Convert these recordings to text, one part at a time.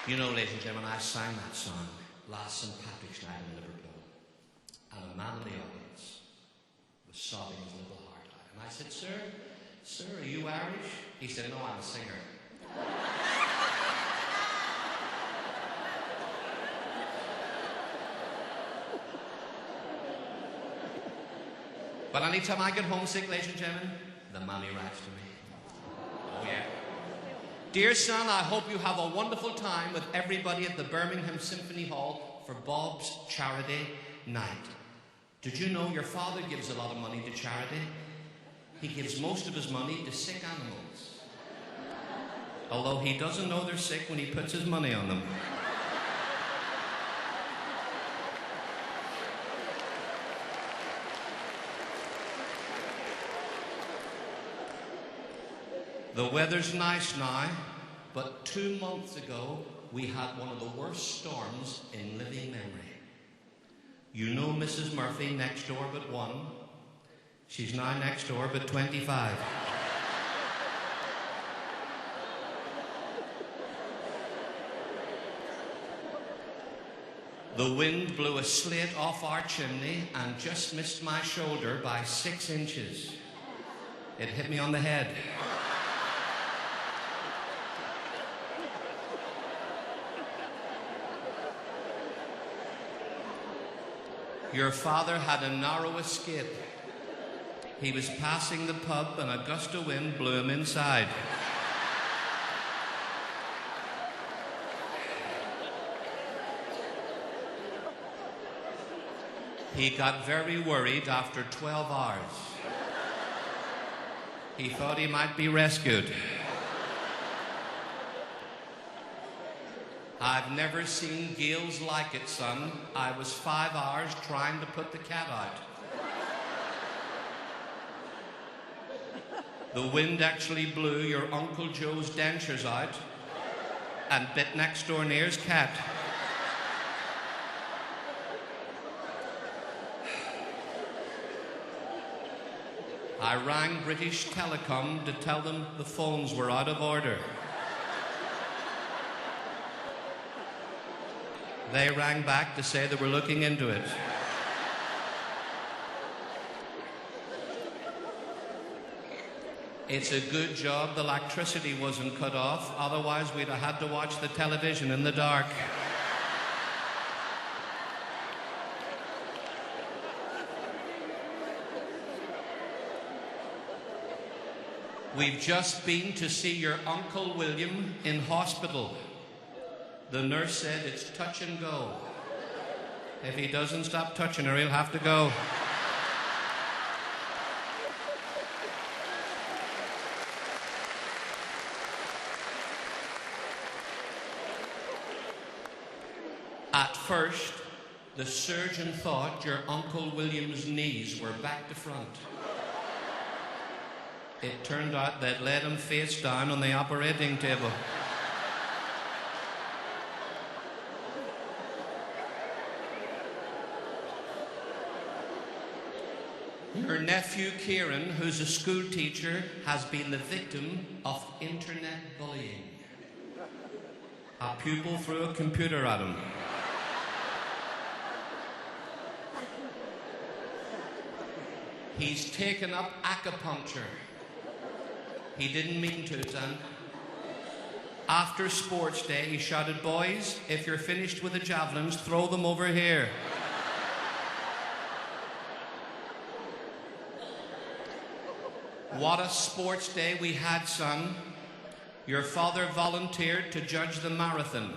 You know, ladies and gentlemen, I sang that song last St. Patrick's night in Liverpool, and a man in the audience was sobbing his little heart out. And I said, Sir, are you Irish? He said, no, I'm a singer. But anytime I get homesick, ladies and gentlemen, the money writes to me. Oh, yeah. Dear son, I hope you have a wonderful time with everybody at the Birmingham Symphony Hall for Bob's Charity Night. Did you know your father gives a lot of money to charity? He gives most of his money to sick animals. Although he doesn't know they're sick when he puts his money on them. The weather's nice now, but 2 months ago we had one of the worst storms in living memory. You know Mrs. Murphy next door but 1. She's now next door but 25. The wind blew a slate off our chimney and just missed my shoulder by 6 inches. It hit me on the head. Your father had a narrow escape. He was passing the pub and a gust of wind blew him inside. He got very worried after 12 hours. He thought he might be rescued. I've never seen gales like it, son. I was 5 hours trying to put the cat out. The wind actually blew your Uncle Joe's dentures out and bit next door near's cat. I rang British Telecom to tell them the phones were out of order. They rang back to say they were looking into it. It's a good job the electricity wasn't cut off, otherwise we'd have had to watch the television in the dark. We've just been to see your Uncle William in hospital. The nurse said it's touch and go. If he doesn't stop touching her, he'll have to go. At first, the surgeon thought your Uncle William's knees were back to front. It turned out they'd laid him face down on the operating table. Your nephew Kieran, who's a school teacher, has been the victim of internet bullying. A pupil threw a computer at him. He's taken up acupuncture. He didn't mean to, son. After sports day, he shouted, "Boys, if you're finished with the javelins, throw them over here." What a sports day we had, son. Your father volunteered to judge the marathon.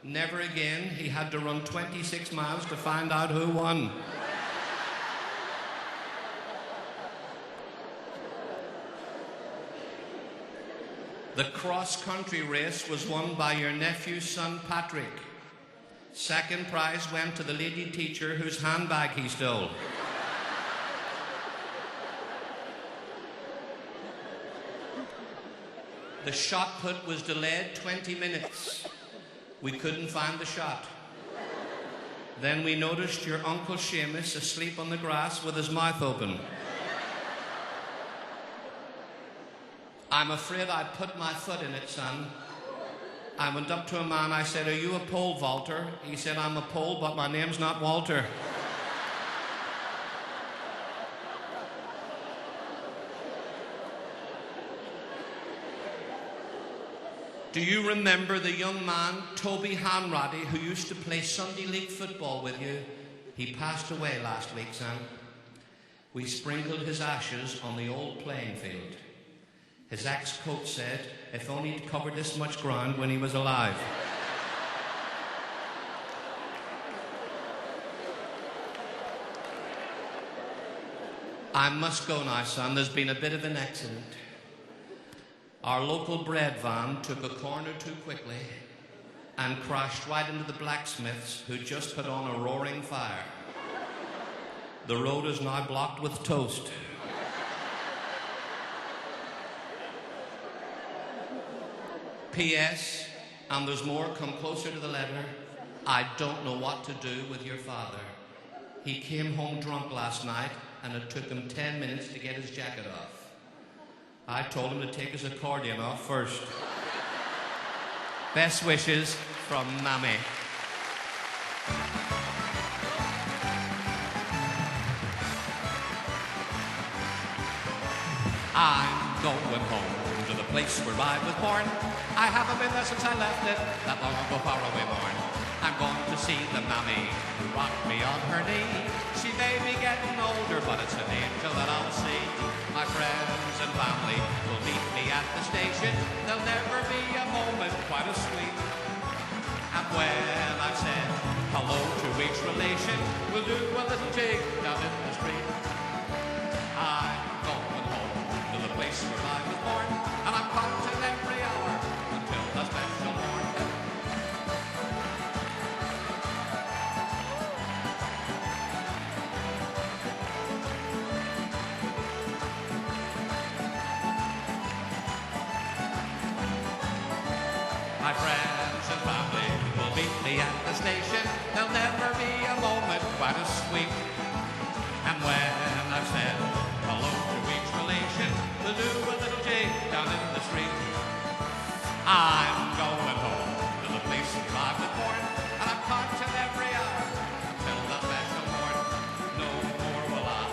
Never again. He had to run 26 miles to find out who won. The cross-country race was won by your nephew's son, Patrick. Second prize went to the lady teacher whose handbag he stole. The shot put was delayed 20 minutes. We couldn't find the shot. Then we noticed your Uncle Seamus asleep on the grass with his mouth open. I'm afraid I put my foot in it, son. I went up to a man, I said, "Are you a pole vaulter?" He said, "I'm a pole, but my name's not Walter." Do you remember the young man, Toby Hanratty, who used to play Sunday League football with you? He passed away last week, Sam. We sprinkled his ashes on the old playing field. His ex-coach said, if only he'd covered this much ground when he was alive. I must go now, son. There's been a bit of an accident. Our local bread van took a corner too quickly and crashed right into the blacksmiths who just put on a roaring fire. The road is now blocked with toast. P.S. And there's more, come closer to the letter. I don't know what to do with your father. He came home drunk last night and it took him 10 minutes to get his jacket off. I told him to take his accordion off first. Best wishes from Mammy. I'm going home to the place where I was born. I haven't been there since I left it, that long ago, far away morn. I'm going to see the Mammy who rocked me on her knee. She may be getting older, but it's an angel that I'll see. My friends and family will meet me at the station. There'll never be a moment quite as sweet. And when I've said hello to each relation, we'll do a little jig down in the street. I'm going home to the place where I was born, and I'm counting every hour until the special morn. My friends and family will meet me at the station. There'll never be a moment quite as sweet. And when I've said hello to each relation, we'll do a little jig down in the street. I'm going home to the place where I was born, and I'm counting every hour until the special morn. No more will I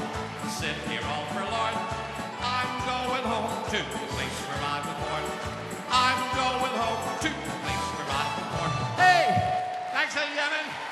sit here all forlorn. I'm going home to the place where I was born. I'm going home to the place where I was born. Hey! Thanks, ladies and gentlemen.